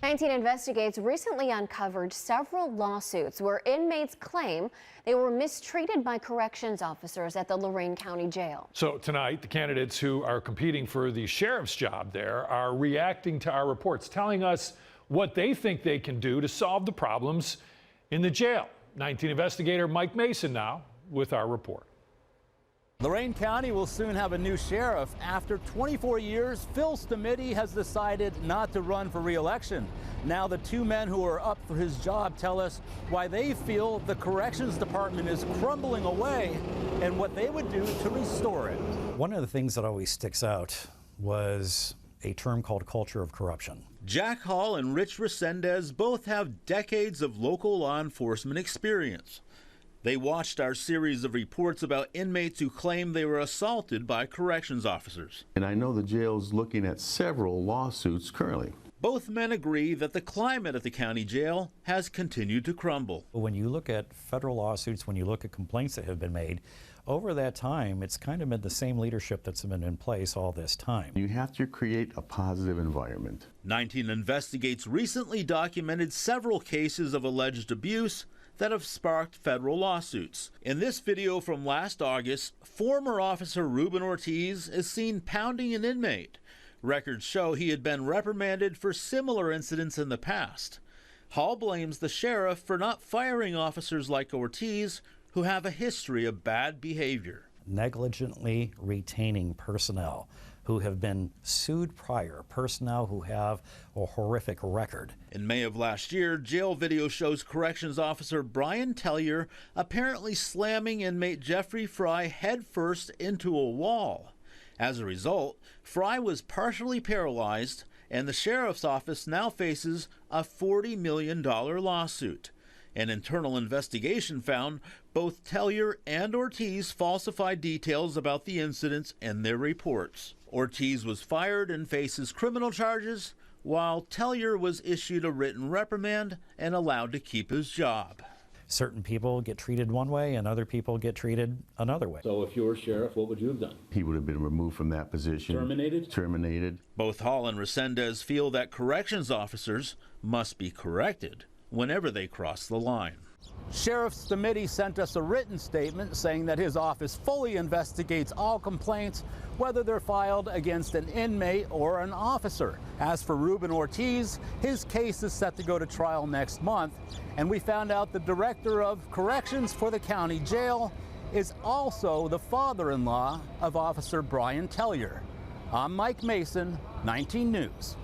19 Investigates recently uncovered several lawsuits where inmates claim they were mistreated by corrections officers at the Lorain County Jail. So tonight, the candidates who are competing for the sheriff's job there are reacting to our reports, telling us what they think they can do to solve the problems in the jail. 19 investigator Mike Mason now with our report. Lorain County will soon have a new sheriff. After 24 years, Phil Stamiti has decided not to run for re-election. Now the two men who are up for his job tell us why they feel the corrections department is crumbling away and what they would do to restore it. One of the things that always sticks out was a term called culture of corruption. Jack Hall and Rich Resendez both have decades of local law enforcement experience. They watched our series of reports about inmates who claim they were assaulted by corrections officers. And I know the jail's looking at several lawsuits currently. Both men agree that the climate at the county jail has continued to crumble. When you look at federal lawsuits, when you look at complaints that have been made, over that time, it's kind of been the same leadership that's been in place all this time. You have to create a positive environment. 19 Investigates recently documented several cases of alleged abuse that have sparked federal lawsuits. In this video from last August, former officer Ruben Ortiz is seen pounding an inmate. Records show he had been reprimanded for similar incidents in the past. Hall blames the sheriff for not firing officers like Ortiz, who have a history of bad behavior. Negligently retaining personnel who have been sued prior, personnel who have a horrific record. In May of last year, jail video shows corrections officer Brian Tellier apparently slamming inmate Jeffrey Fry headfirst into a wall. As a result, Fry was partially paralyzed, and the sheriff's office now faces a $40 million lawsuit. An internal investigation found both Tellier and Ortiz falsified details about the incidents in their reports. Ortiz was fired and faces criminal charges, while Tellier was issued a written reprimand and allowed to keep his job. Certain people get treated one way and other people get treated another way. So if you were sheriff, what would you have done? He would have been removed from that position. Terminated? Terminated. Both Hall and Resendez feel that corrections officers must be corrected whenever they cross the line. Sheriff Stamiti sent us a written statement saying that his office fully investigates all complaints, whether they're filed against an inmate or an officer. As for Ruben Ortiz, his case is set to go to trial next month, and we found out the director of corrections for the county jail is also the father-in-law of Officer Brian Tellier. I'm Mike Mason, 19 News.